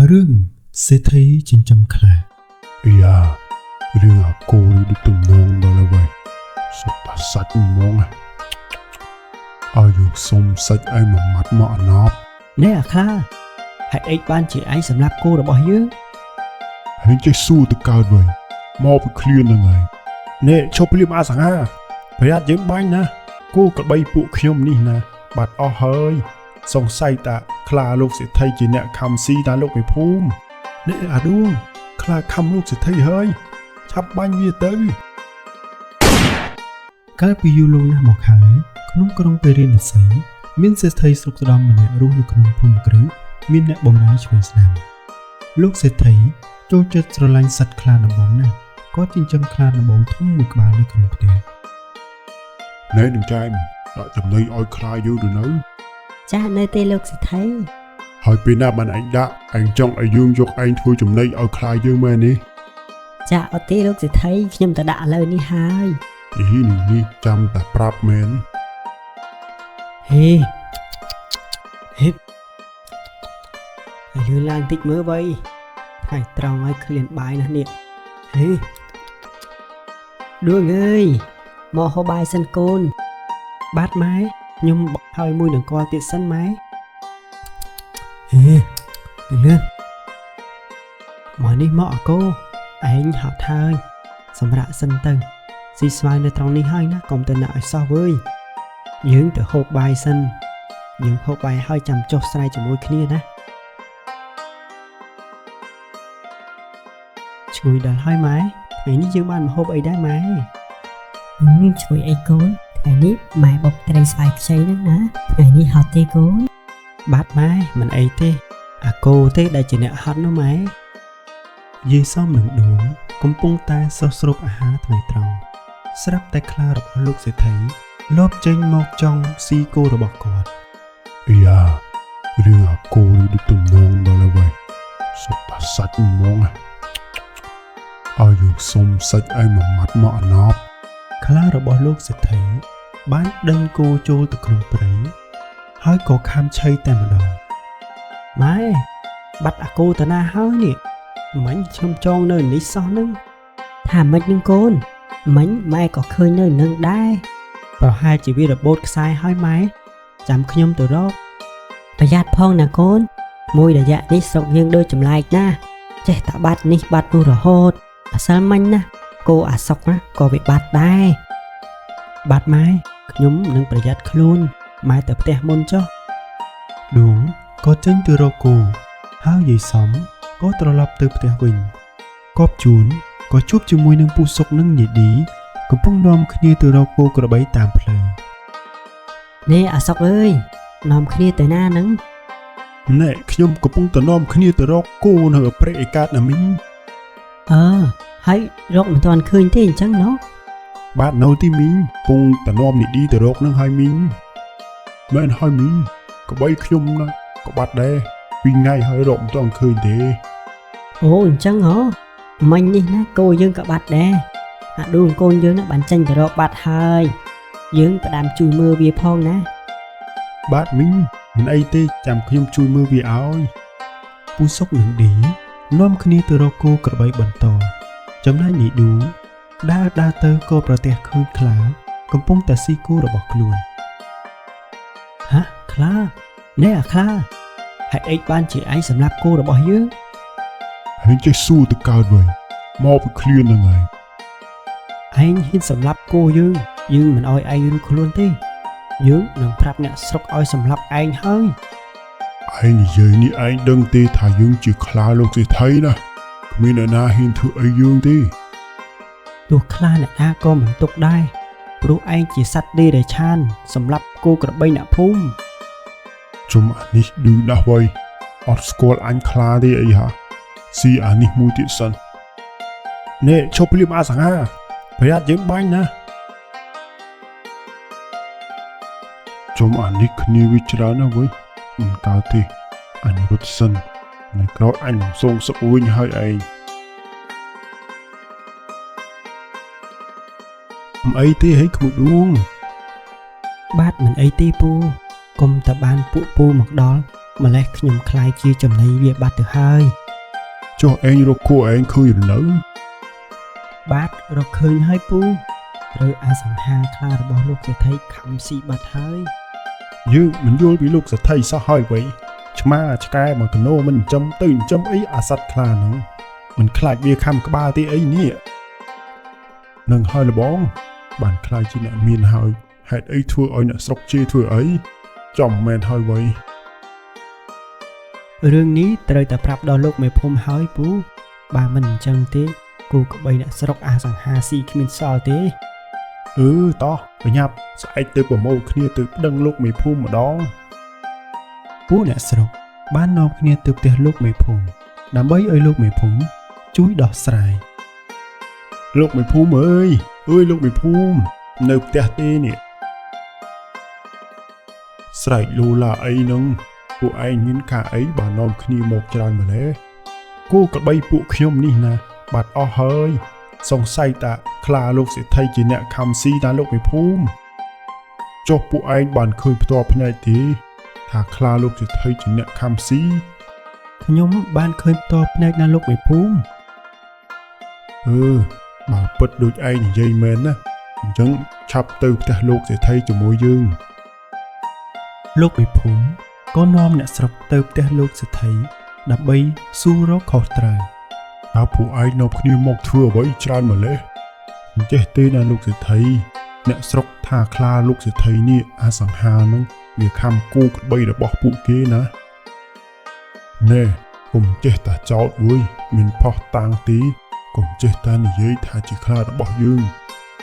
រឿងសេដ្ឋីចិញ្ចឹមខ្លាយ៉ារឿងអាគោនេះដូចទំនងដល់ហើយសុទ្ធតែសាច់ហ្មងឲ្យយើងសុំសាច់ឯងមួយម៉ាត់មកអណប់នេះអាខ្លាហេតុអីបានជាឯងសម្លាប់គោរបស់យើងហើយចេះស៊ូទៅកើតវិញមកពីឃ្លានហ្នឹងហើយនេះឈប់ភ្លាមអាសង្ហាប្រយ័ត្នយើងបាញ់ណាគោក្របីពួកខ្ញុំនេះណាបាត់អស់ហើយសង្ស័យតាខ្លាលោកសេដ្ឋីជាអ្នកខំស៊ីតាលោកមេភូមិនេះអាដួងខ្លាខំលោកសេដ្ឋីហើយឆាប់បាញ់វាទៅកាលពីយូរលង់ណាស់មកហើយក្នុងក្រុងពារាណសីមានសេដ្ឋីស្រុកស្ដំម្នាក់រស់នៅក្នុងភូមិគ្រឹះមានអ្នកបម្រើឆ្វេងស្ដាំលោកសេដ្ឋីចូលចិត្តស្រឡាញ់សត្វខ្លាដំបងណាស់គាត់ចិញ្ចឹមខ្លាដំបងធំមួយក្បាលនៅក្នុងផ្ទះណែនឹងចែមដាក់ចំណីឲ្យខ្លាយើងទៅនៅចាស់នៅទេលោកសេដ្ឋីហើយពេលណាបានឯងដាក់ឯងចង់ឲ្យយើងយកឯងធ្វើចំណីឲ្យខ្លាយើងមែនទេចាស់អត់ទេលោកសេដ្ឋីខ្ញុំទៅដាក់ឥឡូវនេះហើយនេះចាំតែប្រាប់មែនហេឲ្យលឿនឡើងតិចមើលវៃថ្ងៃត្រង់ឲ្យឃ្លានបាយណាស់នេះហេដួងអើយមកហូបបាយសិនកូនបាទម៉ែខ្ញុំបកហើយមួយនឹងគាល់ទៀតសិនម៉ែហេលឿនមកនេះមកអកូឯងហត់ហើយសម្រាប់សិនទៅស៊ីស្វាយនៅត្រង់នេះហើយណាកុំទៅណាឲ្យសោះវើយយើងទៅហូបបាយសិនយើងហូបបាយហើយចាំចុះស្រែជាមួយគ្នាណាឈ្ងុយដល់ហើយម៉ែថ្ងៃនេះយើងបានមកហូបអីដែរម៉ែជួយអីកូនថ្ងៃនេះម៉ែបុកត្រីស្វាយខ្ចីហ្នឹងណាថ្ងៃនេះហត់ទេកូនបាទម៉ែមិនអីទេអាគោទេដែលជាអ្នកហត់នោះម៉ែយាយសំនឹងដួងកំពុងតែសោះស្រូបអាហារថ្ងៃត្រង់ស្រាប់តែខ្លារបស់លោកសេដ្ឋីលបចេញមកចង់ស៊ីគោរបស់គាត់យ៉ារឿងអាគោនេះដូចទំនងដល់ហើយសុទ្ធតែសាច់ហ្មងឲ្យយើងសុំសាច់ឯងមួយម៉ាត់មកអណប់ខ្លារបស់លោកសេដ្ឋីបានដេញគោចូលទៅក្នុងព្រៃហើយក៏ខាំឆៃតែម្ដងម៉ែបាត់អាគោតាណាហើយនេះមិញខ្ញុំចងនៅនេះសោះនឹងថាមិននឹងកូនមិញម៉ែក៏ឃើញនៅនឹងដែរប្រហែលជាវារបូតខ្សែហើយម៉ែចាំខ្ញុំទៅរកប្រយ័ត្នផងណាកូនមួយរយៈនេះស្រុកយើងដូចចម្លែកណាស់ចេះតែបាត់នេះបាត់នោះរហូតអសល់មិញណាគោអាសុកណាក៏វាបាត់ដែរបាត់ម៉ែខ្ញុំនឹងប្រយ័ត្នខ្លួនម៉ែទៅផ្ទះមុនចុះដួងក៏ចេញទៅរកគោហើយយាយសំក៏ត្រឡប់ទៅផ្ទះវិញកបជួនក៏ជួបជាមួយនឹងពូសុកនិងយាយឌីកំពុងនាំគ្នាទៅរកគោក្របីតាមផ្លូវនេះអាសុកអើយនាំគ្នាទៅណាហ្នឹងណែខ្ញុំកំពុងទៅនាំគ្នាទៅរកគោនៅព្រៃឯកាតណាមីងហើយរកមិនទាន់ឃើញទេអញ្ចឹងណោះបាទនៅទីមីងពងទៅនាំនីឌីទៅរកនឹងហើយមីងមែនហើយមីងក្បីខ្ញុំណាក៏បាត់ដែរពីថ្ងៃហើយរកមិនទាន់ឃើញទេអូអញ្ចឹងហ៎មិញនេះណាគោយើងក៏បាត់ដែរអាដួងកូនយើងណាបានចេញទៅរកបាត់ហើយយើងផ្ដាំជួយមើលវាផងណាបាទមីងមិនអីទេចាំខ្ញុំជួយមើលវាឲ្យពូសុកនិងឌីនាំគ្នាទៅរកគោក្របីបន្តចំណែកនាយឌូដើរទៅក៏ប្រទះឃើញខ្លាកំពុងតែស៊ីគោរបស់ខ្លួនហាខ្លានេះអាខ្លាហេតុអីបានជាឯងសម្លាប់គោរបស់យើងហើយចេះស៊ូទៅកើតវិញមកពីឃ្លានហ្នឹងហើយឯងហ៊ានសម្លាប់គោយើងមិនអោយឯងរួចខ្លួនទេយើងនឹងប្រាប់អ្នកស្រុកឲ្យសម្លាប់ឯងហើយឯងនិយាយនេះឯងដឹងទេថាយើងជាខ្លាលោកសេដ្ឋីណាគ្មានអ្នកណាហ៊ានធ្វើអីយើងទេទោះខ្លាអ្នកណាក៏មិនទុកដែរព្រោះឯងជាសត្វដេរឆានសម្លាប់គោក្របីអ្នកភូមិជុំអានេះឌឺណាស់វៃអត់ស្គាល់អញខ្លាទេអីហាស៊ីអានេះមួយទៀតសិននេះឈប់ភ្លាមអាសង្ហាប្រយ័ត្នយើងបាញ់ណាជុំអានេះគ្នាវាច្រើនណាស់វៃមិនកើតទេអញរត់សិននៅក្រោយអញសងសឹកវិញហើយឯងមិនអីទេហីក្មួយដួងបាទមិនអីទេពូកុំតែបានពួកពូមកដល់ ម្លេះខ្ញុំខ្លាយជាចំណីវាបាត់ទៅហើយ ចុះឯងរកគួរឯងឃើញឬនៅ បាទរកឃើញហើយពូត្រូវអសង្ហាខ្លារបស់លោកសេដ្ឋីខំស៊ីបាត់ហើយ យើងមិនយល់ពីលោកសេដ្ឋីសោះហើយវិញឆ្មាឆ្កែមកកណូមិនចិញ្ចឹមទៅចិញ្ចឹមអីអាសត្វខ្លាហ្នឹងមិនខ្លាចវាខំក្បាលទេអីនេះនឹងហើយលបងបានខ្លាចជាអ្នកមានហើយហេតុអីធ្វើឲ្យអ្នកស្រុកជេរធ្វើអីចំមែនហើយវិញ រឿងនេះត្រូវតែប្រាប់ដល់លោកមេភូមិហើយពូបើមិនអញ្ចឹងទេគូក្បីអ្នកស្រុកអសង្ហាស៊ីគ្មានសល់ទេ តោះប្រញាប់ស្អែកទៅប្រមូលគ្នាទៅប្តឹងលោកមេភូមិម្ដង ពួកអ្នកស្រុកបាននាំគ្នាទៅផ្ទះលោកមេភូមិដើម្បីឲ្យលោកមេភូមិជួយដោះស្រាយ លោកមេភូមិអើយលោកមេភូមិនៅផ្ទះទេនេះស្រែកលូឡាអីហ្នឹងពួកឯងមានការអីបាននាំគ្នាមកច្រើនម្ល៉េះគូក្បីពួកខ្ញុំនេះណាបាត់អស់ហើយសង្ស័យតាខ្លាលោកសេដ្ឋីជាអ្នកខំស៊ីតាលោកមេភូមិចុះពួកឯងបានឃើញផ្ទាល់ភ្នែកទេថាខ្លាលោកសេដ្ឋីជាអ្នកខំស៊ី ខ្ញុំបានឃើញផ្ទាល់ភ្នែកណាលោកមេភូមិ បើពិតដូចឯងនិយាយមែនណាអញ្ចឹងឆាប់ទៅផ្ទះលោកសេដ្ឋីជាមួយយើង លោកមេភូមិក៏នាំអ្នកស្រុកទៅផ្ទះលោកសេដ្ឋីដើម្បីសួររកខុសត្រូវ តើពួកឯងនាំគ្នាមកធ្វើអ្វីច្រើនម្ល៉េះមិនចេះទេណាលោកសេដ្ឋីអ្នកស្រុកថាខ្លាលោកសេដ្ឋីនេះអាសង្ហានឹងវាខំគូក្បីរបស់ពួកគេណាណែកុំចេះតែចោទវើយមានផុសតាំងទីកុំចេះតែនិយាយថាជាខ្លារបស់យើង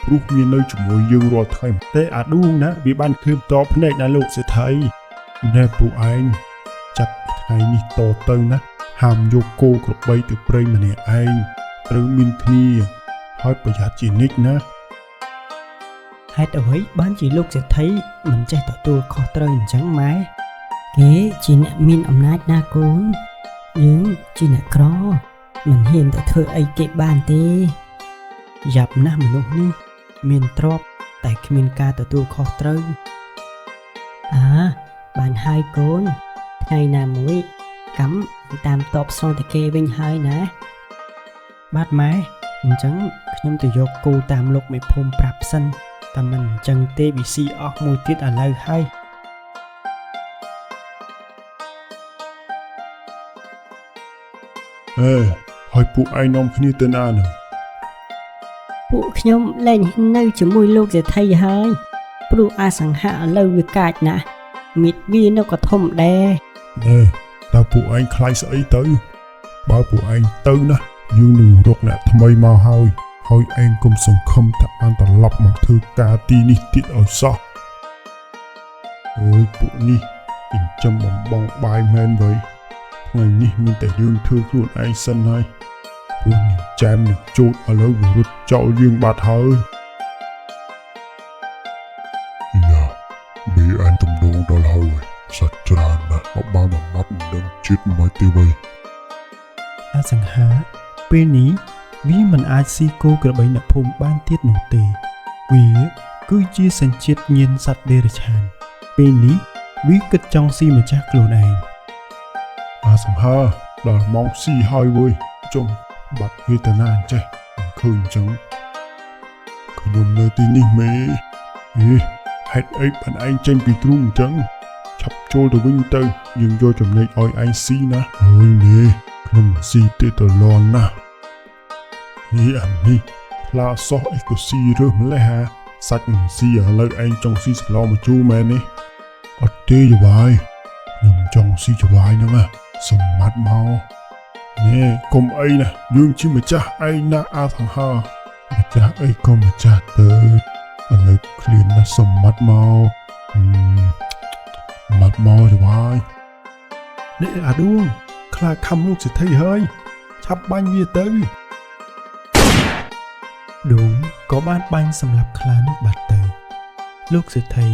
ព្រោះវានៅជាមួយយើងរាល់ថ្ងៃតែអាឌូងណាវាបានឃើញតបភ្នែកណាលោកសេដ្ឋីណែពួកឯងចាប់ថ្ងៃនេះតទៅណាហាមយកគោក្របីទៅព្រៃម្នាក់ឯងត្រូវមានគ្នាហើយប្រយ័ត្នជានិច្ចណា ហេតុអ្វីបានជាលោកសេដ្ឋីមិនចេះទទួលខុសត្រូវអញ្ចឹងម៉ែ គេជាអ្នកមានអំណាចណាកូនយើងជាអ្នកក្រមិនហ៊ានទៅធ្វើអីគេបានទេ យ៉ាប់ណាស់មនុស្សនេះមានទ្រព្យតែគ្មានការទទួលខុសត្រូវ បានហើយកូនថ្ងៃណាមួយកម្មតាមតបស្រង់តែគេវិញហើយណា បាទម៉ែអញ្ចឹងខ្ញុំទៅយកគោតាមលោកមេភូមិប្រាប់សិនតែមិនអញ្ចឹងទេវាស៊ីអស់មួយទៀតឥឡូវហើយ ហើយពួកឯងនាំគ្នាទៅណានឹង ពួកខ្ញុំលែងនៅជាមួយលោកសេដ្ឋីហើយព្រោះអសង្ហាឥឡូវវាកាចណាស់មីតវានៅក៏ធំដែរ តើពួកឯងខ្លាចស្អីទៅបើពួកឯងទៅណាយើងនឹងរកអ្នកថ្មីមកហើយឯងកុំសង្ឃឹមថាបានត្រឡប់មកធ្វើការទីនេះទៀតឲ្យសោះពួកនេះចិញ្ចឹមបំបងបាយមែនវ៉ៃថ្ងៃនេះមានតែយើងធ្វើខ្លួនឯងសិនហើយព្រោះនេះចែមនឹងជូតឥឡូវវារត់ចោលយើងបាត់ហើយយ៉ាមីអញទំនងដល់ហើយសាច់ច្រើនណាស់មកបានបំបត្តិមិនដឹងជាតិមកទេវ៉ៃ អសង្ហាពេលនេះវាមិនអាចស៊ីគោក្របីអ្នកភូមិបានទៀតនោះទេវាគឺជាសញ្ជាតិញៀនសត្វដេរឆានពេលនេះវាគិតចង់ស៊ីម្ចាស់ខ្លួនឯង អាសង្ហាដល់ម៉ោងស៊ីហើយវ៉ៃចុងបាត់វាទៅណាអញ្ចេះមិនឃើញអញ្ចឹងខ្ញុំនៅទីនេះមេហេតុអីបានឯងចេញពីទ្រូងអញ្ចឹងឆាប់ចូលទៅវិញទៅយើងយកចំណេញឲ្យឯងស៊ីណាហើយមេខ្ញុំស៊ីទេទៅលន់ណាអានេះខ្លាសោះអីក៏ស៊ីរើសម្លេះហាសាច់មិនស៊ីឥឡូវឯងចង់ស៊ីស្លោមកជូរមែនទេអត់ទេយវាយខ្ញុំចង់ស៊ីយវាយហ្នឹងណាសុំម៉ាត់មកកុំអីណាយើងជាម្ចាស់ឯងណាអាសង្ហាម្ចាស់អីក៏ម្ចាស់ទៅឥឡូវឃ្លានណាសុំម៉ាត់មកម៉ាត់មកយវាយនេះអាឌួងខ្លាខំលោកសេដ្ឋីហើយឆាប់បាញ់វាទៅ ឌូងក៏បានបាញ់សម្លាប់ខ្លានោះបាត់ទៅលោកសេដ្ឋី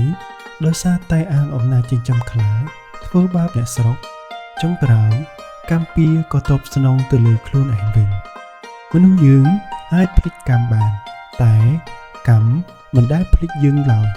ដោយសារតែអាងអំណាចចិញ្ចឹមខ្លាធ្វើបាបអ្នកស្រុកចុងក្រោយកម្មពៀក៏តបស្នងទៅលើខ្លួនឯងវិញមនុស្សយើងអាចភ្លេចកម្មបានតែកម្មមិនដែលភ្លេចយើងឡើយ